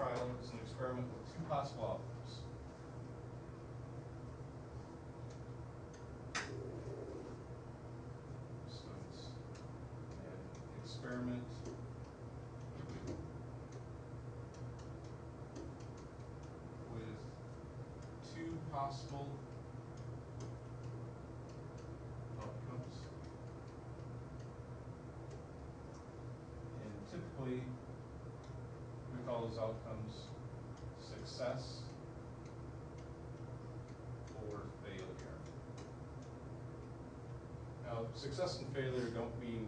trial is an experiment with two possible outcomes. So it's an experiment with two possible outcomes. And typically, we call those outcomes success or failure. Now, success and failure don't mean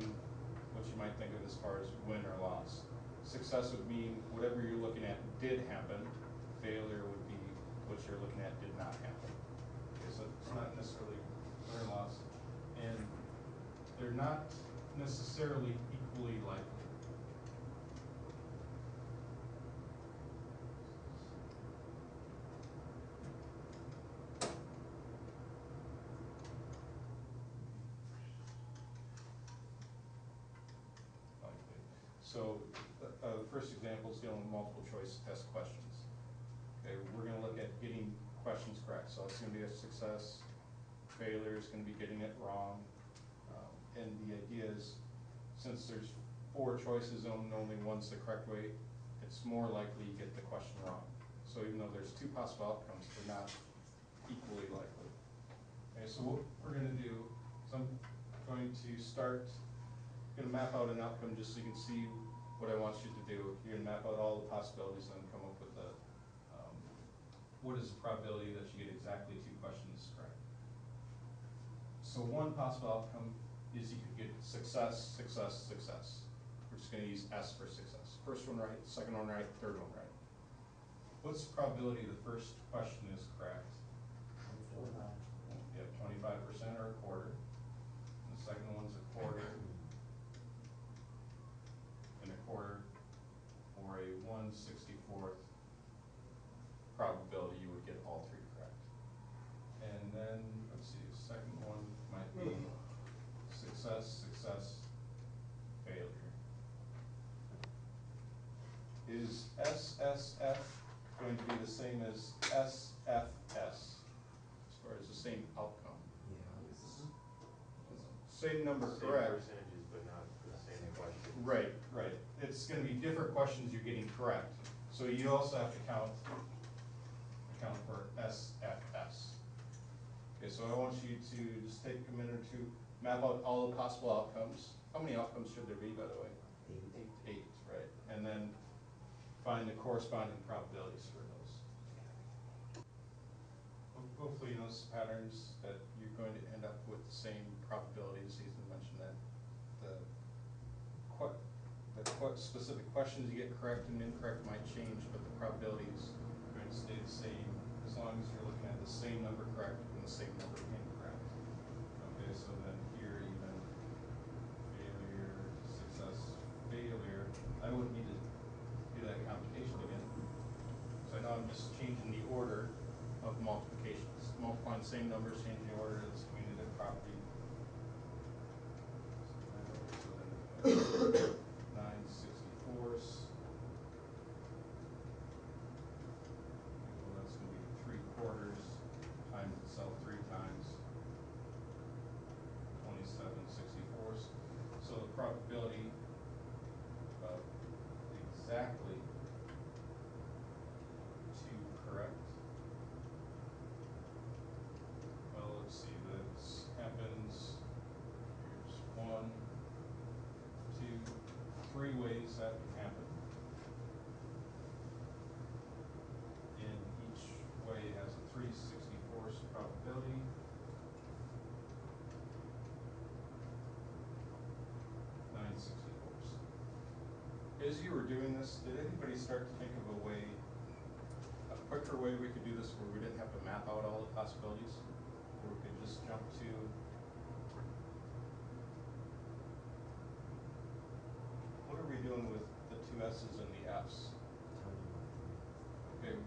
what you might think of as far as win or loss. Success would mean whatever you're looking at did happen. Failure would be what you're looking at did not happen. Okay, so it's not necessarily win or loss. And they're not necessarily equally likely. So the first example is dealing with multiple choice test questions. Okay, we're going to look at getting questions correct. So it's going to be a success. Failure is going to be getting it wrong. And the idea is, since there's 4 choices and only one's the correct way, it's more likely you get the question wrong. So even though there's 2 possible outcomes, they're not equally likely. Okay, so what we're going to do is I'm going to map out an outcome just so you can see what I want you to do. You're going to map out all the possibilities and come up with what is the probability that you get exactly 2 questions correct. So one possible outcome is you could get success, success, success. We're just going to use S for success. First one right, second one right, third one right. What's the probability the first question is correct? 25% or a quarter. And the second one's a quarter and a quarter, or a 1/64th probability you would get all 3 correct. And then, let's see, the second one might be success, success, failure. Is SSF going to be the same as SFS as far as the same outcome? Yeah. Same number correct. Same percentages, but not the same question. Right, right. It's going to be different questions you're getting correct. So you also have to account for SFS. Okay, so I want you to just take a minute or 2, map out all the possible outcomes. How many outcomes should there be, by the way? 8, right. And then find the corresponding probabilities for those. Hopefully you notice patterns that you're going to end up with the same probabilities. Ethan mentioned that the specific questions you get correct and incorrect might change, but the probabilities are going to stay the same as long as you're looking at the same number correct and the same number incorrect. Okay, so then here even failure, success, failure, I wouldn't need to do that computation again. So I know I'm just changing the order of multiplications. Multiplying the same numbers, changing the order, that's commutative property. So then 9/64ths. Well, that's going to be 3/4 times itself 3 times. 27/64ths. So the probability of exactly 2 correct. Well, let's see, that happens, here's 1, 2, 3 ways that can happen. And each way has a 3/64ths probability. As you were doing this, did anybody start to think of a quicker way we could do this where we didn't have to map out all the possibilities? Where we could just jump to what are we doing with the 2 S's and the F's? Okay.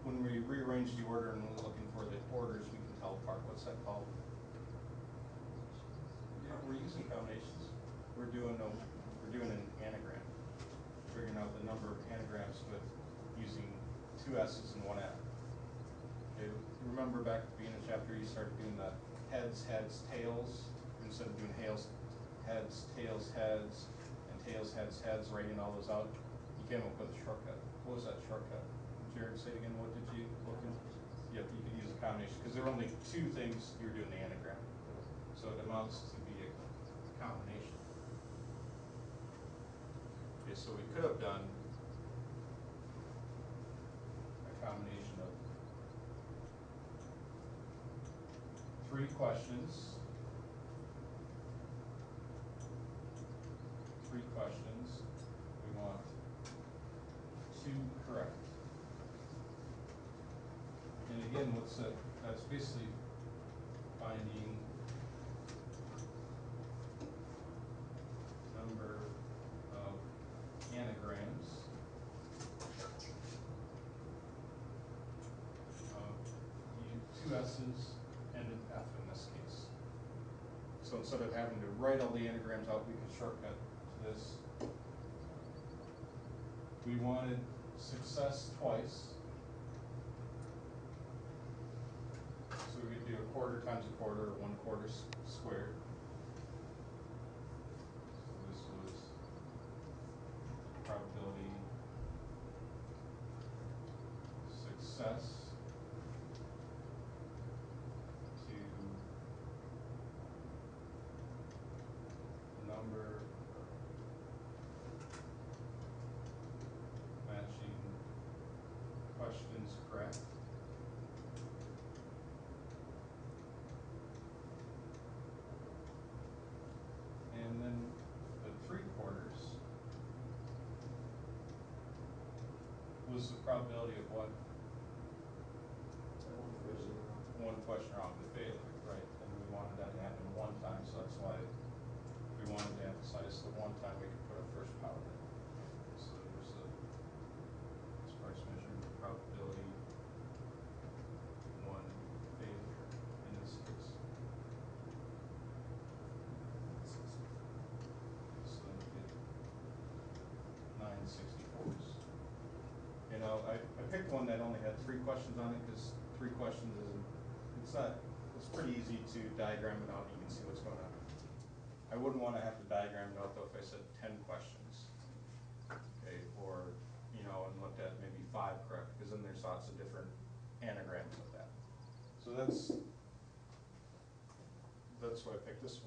When we rearrange the order and we're looking for the orders we can tell apart, what's that called? Yeah, we're using combinations. We're doing an anagram, figuring out the number 2 S's and 1 F. Okay, remember back at the beginning of the chapter, you started doing the heads, heads, tails, instead of doing heads, tails, heads, and tails, heads, heads, writing all those out, you came up with a shortcut. What was that shortcut? Jared, say it again, what did you look into? Yep, you could use a combination, because there are only 2 things you're doing the anagram. So it amounts to be a combination. Okay, so we could have done a combination of 3 questions. 3 questions. We want 2 correct. And again, that's basically finding number of anagrams of 2 S's and an F in this case. So instead of having to write all the anagrams out, we can shortcut to this. We wanted success twice. So we could do a quarter times a quarter, or 1/4 squared. So this was probability success to number matching questions correct. And then the 3/4 was the probability of what? 1 question wrong, the failure, right? And we wanted that to happen 1 time, so that's why we wanted to emphasize the 1 time we could put our first power in. So there's a sparse measurement probability 1 failure in this case. So then we get 9/64. You know, I picked one that only had 3 questions on it because 3 questions isn't, it's pretty easy to diagram it out and you can see what's going on. I wouldn't want to have to diagram it out though if I said 10 questions. Okay, or, you know, and looked at maybe 5 correct, because then there's lots of different anagrams of that. So that's why I picked this